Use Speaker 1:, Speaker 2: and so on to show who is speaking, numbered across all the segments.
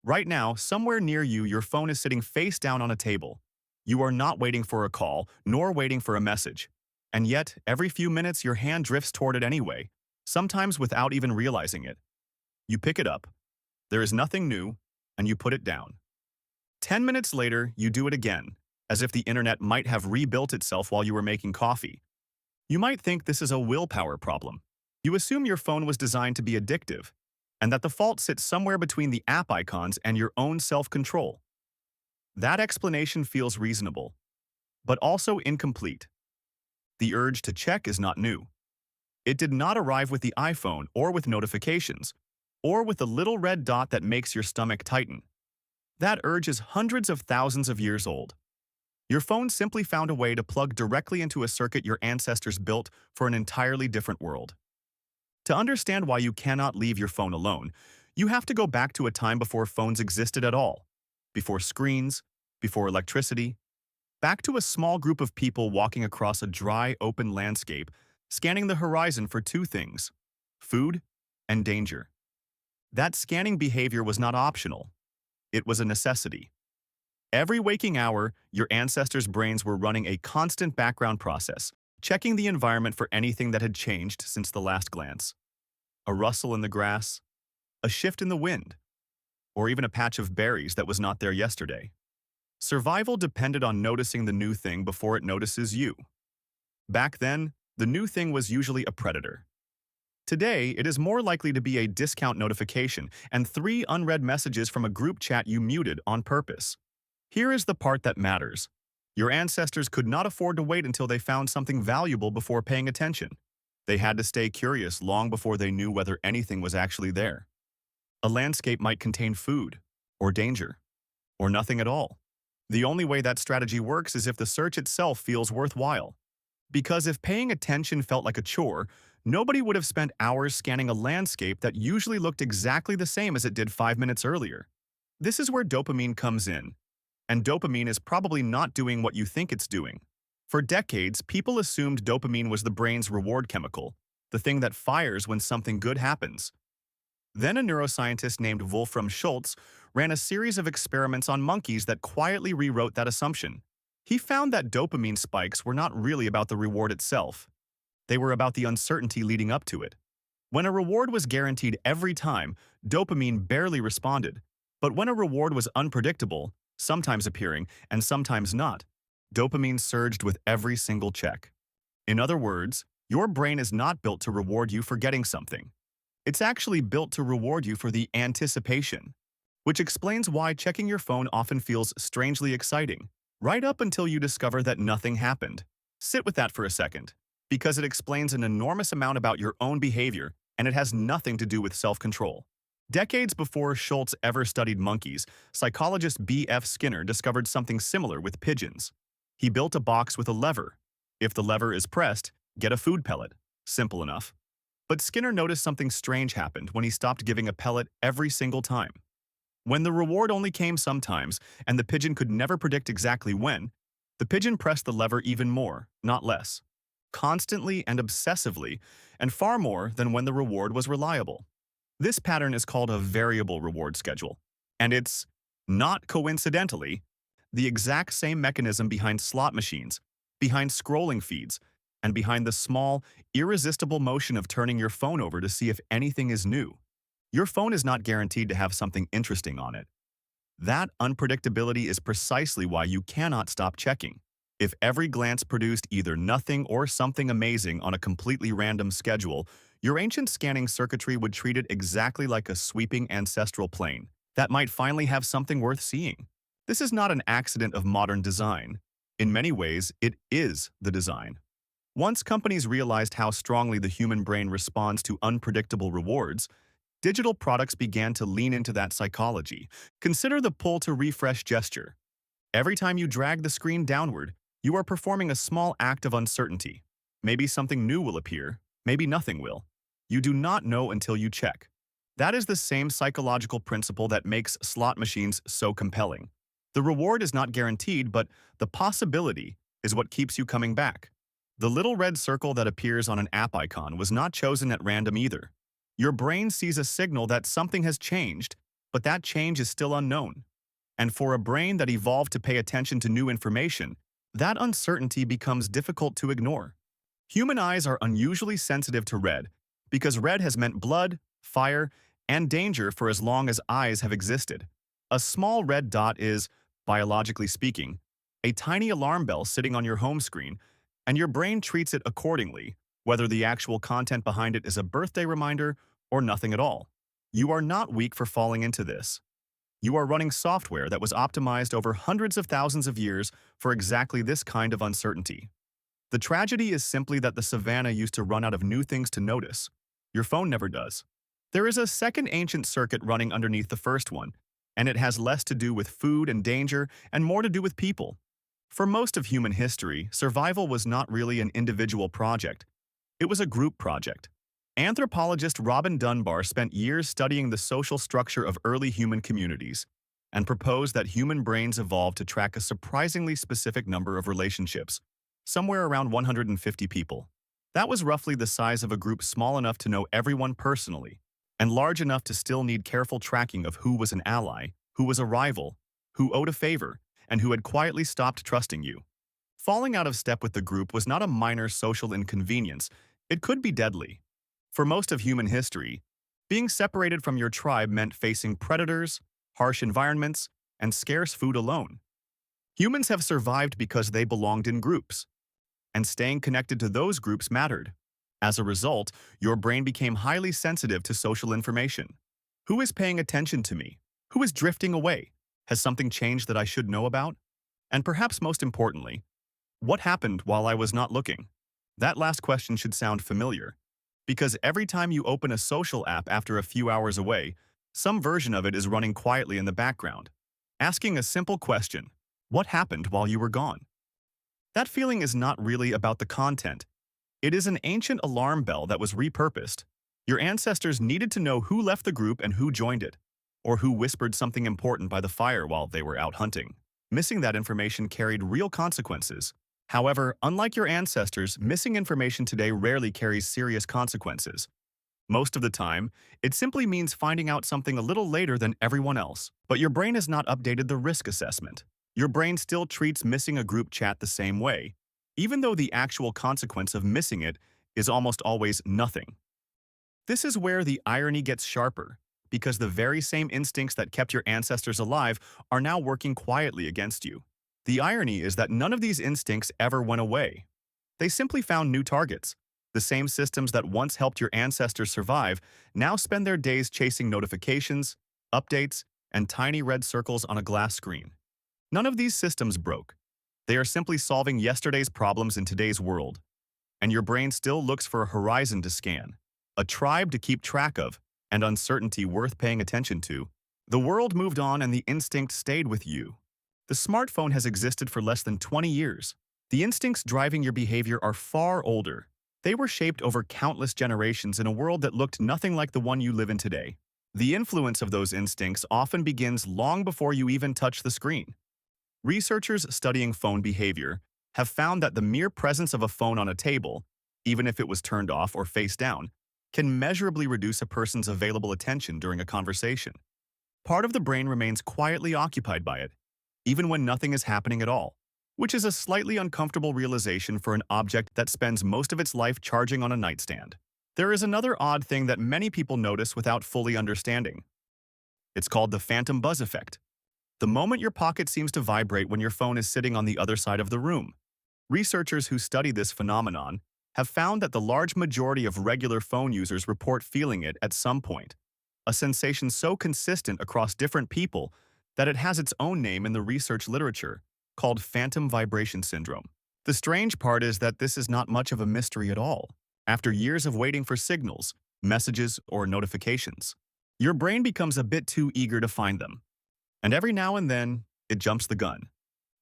Speaker 1: Right now, somewhere near you, your phone is sitting face down on a table. You are not waiting for a call, nor waiting for a message. And yet, every few minutes, your hand drifts toward it anyway, sometimes without even realizing it. You pick it up. There is nothing new, and you put it down. 10 minutes later, you do it again, as if the internet might have rebuilt itself while you were making coffee. You might think this is a willpower problem. You assume your phone was designed to be addictive, and that the fault sits somewhere between the app icons and your own self-control. That explanation feels reasonable, but also incomplete. The urge to check is not new. It did not arrive with the iPhone or with notifications, or with the little red dot that makes your stomach tighten. That urge is hundreds of thousands of years old. Your phone simply found a way to plug directly into a circuit your ancestors built for an entirely different world. To understand why you cannot leave your phone alone, you have to go back to a time before phones existed at all, before screens, before electricity, back to a small group of people walking across a dry, open landscape, scanning the horizon for two things: food and danger. That scanning behavior was not optional. It was a necessity. Every waking hour, your ancestors' brains were running a constant background process, checking the environment for anything that had changed since the last glance. A rustle in the grass, a shift in the wind, or even a patch of berries that was not there yesterday. Survival depended on noticing the new thing before it notices you. Back then, the new thing was usually a predator. Today, it is more likely to be a discount notification and 3 unread messages from a group chat you muted on purpose. Here is the part that matters. Your ancestors could not afford to wait until they found something valuable before paying attention. They had to stay curious long before they knew whether anything was actually there. A landscape might contain food, or danger, or nothing at all. The only way that strategy works is if the search itself feels worthwhile. Because if paying attention felt like a chore, nobody would have spent hours scanning a landscape that usually looked exactly the same as it did 5 minutes earlier. This is where dopamine comes in. And dopamine is probably not doing what you think it's doing. For decades, people assumed dopamine was the brain's reward chemical, the thing that fires when something good happens. Then a neuroscientist named Wolfram Schultz ran a series of experiments on monkeys that quietly rewrote that assumption. He found that dopamine spikes were not really about the reward itself. They were about the uncertainty leading up to it. When a reward was guaranteed every time, dopamine barely responded. But when a reward was unpredictable, sometimes appearing and sometimes not, dopamine surged with every single check. In other words, your brain is not built to reward you for getting something. It's actually built to reward you for the anticipation, which explains why checking your phone often feels strangely exciting, right up until you discover that nothing happened. Sit with that for a second, because it explains an enormous amount about your own behavior, and it has nothing to do with self-control. Decades before Schultz ever studied monkeys, psychologist B.F. Skinner discovered something similar with pigeons. He built a box with a lever. If the lever is pressed, get a food pellet. Simple enough. But Skinner noticed something strange happened when he stopped giving a pellet every single time. When the reward only came sometimes, and the pigeon could never predict exactly when, the pigeon pressed the lever even more, not less. Constantly and obsessively, and far more than when the reward was reliable. This pattern is called a variable reward schedule, and it's, not coincidentally, the exact same mechanism behind slot machines, behind scrolling feeds, and behind the small, irresistible motion of turning your phone over to see if anything is new. Your phone is not guaranteed to have something interesting on it. That unpredictability is precisely why you cannot stop checking. If every glance produced either nothing or something amazing on a completely random schedule, your ancient scanning circuitry would treat it exactly like a sweeping ancestral plane that might finally have something worth seeing. This is not an accident of modern design. In many ways, it is the design. Once companies realized how strongly the human brain responds to unpredictable rewards, digital products began to lean into that psychology. Consider the pull-to-refresh gesture. Every time you drag the screen downward, you are performing a small act of uncertainty. Maybe something new will appear, maybe nothing will. You do not know until you check. That is the same psychological principle that makes slot machines so compelling. The reward is not guaranteed, but the possibility is what keeps you coming back. The little red circle that appears on an app icon was not chosen at random either. Your brain sees a signal that something has changed, but that change is still unknown. And for a brain that evolved to pay attention to new information, that uncertainty becomes difficult to ignore. Human eyes are unusually sensitive to red because red has meant blood, fire, and danger for as long as eyes have existed. A small red dot is, biologically speaking, a tiny alarm bell sitting on your home screen, and your brain treats it accordingly, whether the actual content behind it is a birthday reminder or nothing at all. You are not weak for falling into this. You are running software that was optimized over hundreds of thousands of years for exactly this kind of uncertainty. The tragedy is simply that the savannah used to run out of new things to notice. Your phone never does. There is a second ancient circuit running underneath the first one, and it has less to do with food and danger and more to do with people. For most of human history, survival was not really an individual project. It was a group project. Anthropologist Robin Dunbar spent years studying the social structure of early human communities and proposed that human brains evolved to track a surprisingly specific number of relationships, somewhere around 150 people. That was roughly the size of a group small enough to know everyone personally, and large enough to still need careful tracking of who was an ally, who was a rival, who owed a favor, and who had quietly stopped trusting you. Falling out of step with the group was not a minor social inconvenience, it could be deadly. For most of human history, being separated from your tribe meant facing predators, harsh environments, and scarce food alone. Humans have survived because they belonged in groups, and staying connected to those groups mattered. As a result, your brain became highly sensitive to social information. Who is paying attention to me? Who is drifting away? Has something changed that I should know about? And perhaps most importantly, what happened while I was not looking? That last question should sound familiar, because every time you open a social app after a few hours away, some version of it is running quietly in the background, asking a simple question: what happened while you were gone? That feeling is not really about the content. It is an ancient alarm bell that was repurposed. Your ancestors needed to know who left the group and who joined it, or who whispered something important by the fire while they were out hunting. Missing that information carried real consequences. However, unlike your ancestors, missing information today rarely carries serious consequences. Most of the time, it simply means finding out something a little later than everyone else. But your brain has not updated the risk assessment. Your brain still treats missing a group chat the same way, even though the actual consequence of missing it is almost always nothing. This is where the irony gets sharper, because the very same instincts that kept your ancestors alive are now working quietly against you. The irony is that none of these instincts ever went away. They simply found new targets. The same systems that once helped your ancestors survive now spend their days chasing notifications, updates, and tiny red circles on a glass screen. None of these systems broke. They are simply solving yesterday's problems in today's world. And your brain still looks for a horizon to scan, a tribe to keep track of, and uncertainty worth paying attention to. The world moved on and the instinct stayed with you. The smartphone has existed for less than 20 years. The instincts driving your behavior are far older. They were shaped over countless generations in a world that looked nothing like the one you live in today. The influence of those instincts often begins long before you even touch the screen. Researchers studying phone behavior have found that the mere presence of a phone on a table, even if it was turned off or face down, can measurably reduce a person's available attention during a conversation. Part of the brain remains quietly occupied by it, even when nothing is happening at all, which is a slightly uncomfortable realization for an object that spends most of its life charging on a nightstand. There is another odd thing that many people notice without fully understanding. It's called the phantom buzz effect. The moment your pocket seems to vibrate when your phone is sitting on the other side of the room. Researchers who study this phenomenon have found that the large majority of regular phone users report feeling it at some point, a sensation so consistent across different people that it has its own name in the research literature, called phantom vibration syndrome. The strange part is that this is not much of a mystery at all. After years of waiting for signals, messages, or notifications, your brain becomes a bit too eager to find them. And every now and then, it jumps the gun.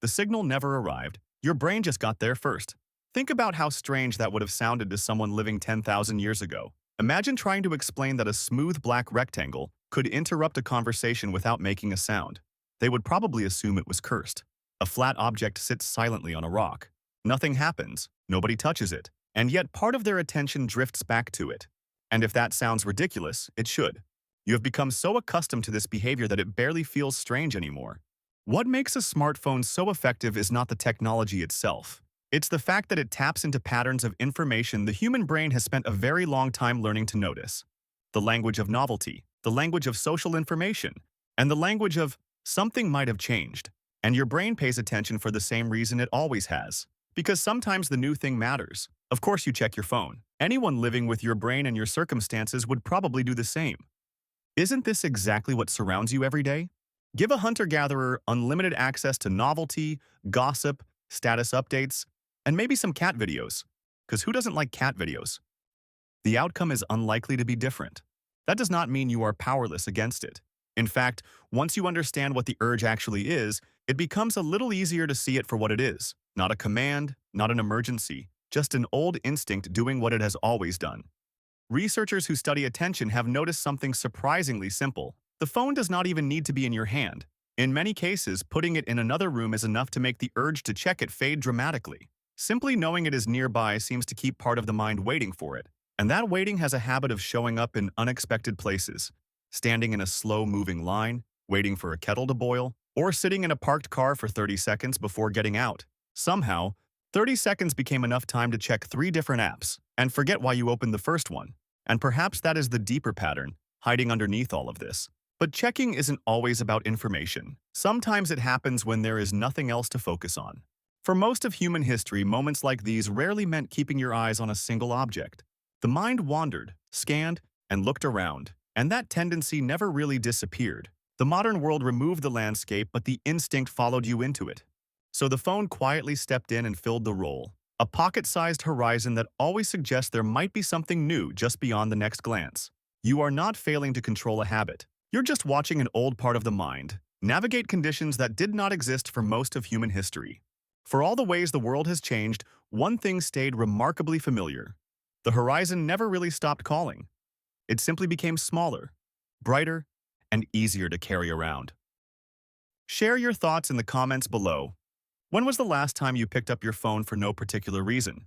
Speaker 1: The signal never arrived. Your brain just got there first. Think about how strange that would have sounded to someone living 10,000 years ago. Imagine trying to explain that a smooth black rectangle could interrupt a conversation without making a sound. They would probably assume it was cursed. A flat object sits silently on a rock. Nothing happens, nobody touches it, and yet part of their attention drifts back to it. And if that sounds ridiculous, it should. You have become so accustomed to this behavior that it barely feels strange anymore. What makes a smartphone so effective is not the technology itself. It's the fact that it taps into patterns of information the human brain has spent a very long time learning to notice. The language of novelty, the language of social information, and the language of something might have changed. And your brain pays attention for the same reason it always has. Because sometimes the new thing matters. Of course you check your phone. Anyone living with your brain and your circumstances would probably do the same. Isn't this exactly what surrounds you every day? Give a hunter-gatherer unlimited access to novelty, gossip, status updates, and maybe some cat videos. Because who doesn't like cat videos? The outcome is unlikely to be different. That does not mean you are powerless against it. In fact, once you understand what the urge actually is, it becomes a little easier to see it for what it is. Not a command, not an emergency, just an old instinct doing what it has always done. Researchers who study attention have noticed something surprisingly simple. The phone does not even need to be in your hand. In many cases, putting it in another room is enough to make the urge to check it fade dramatically. Simply knowing it is nearby seems to keep part of the mind waiting for it. And that waiting has a habit of showing up in unexpected places. Standing in a slow-moving line, waiting for a kettle to boil, or sitting in a parked car for 30 seconds before getting out. Somehow, 30 seconds became enough time to check 3 different apps and forget why you opened the first one. And perhaps that is the deeper pattern, hiding underneath all of this. But checking isn't always about information. Sometimes it happens when there is nothing else to focus on. For most of human history, moments like these rarely meant keeping your eyes on a single object. The mind wandered, scanned, and looked around, and that tendency never really disappeared. The modern world removed the landscape, but the instinct followed you into it. So the phone quietly stepped in and filled the role, a pocket-sized horizon that always suggests there might be something new just beyond the next glance. You are not failing to control a habit. You're just watching an old part of the mind navigate conditions that did not exist for most of human history. For all the ways the world has changed, one thing stayed remarkably familiar. The horizon never really stopped calling. It simply became smaller, brighter, and easier to carry around. Share your thoughts in the comments below. When was the last time you picked up your phone for no particular reason?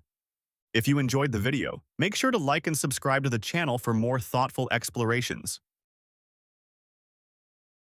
Speaker 1: If you enjoyed the video, make sure to like and subscribe to the channel for more thoughtful explorations.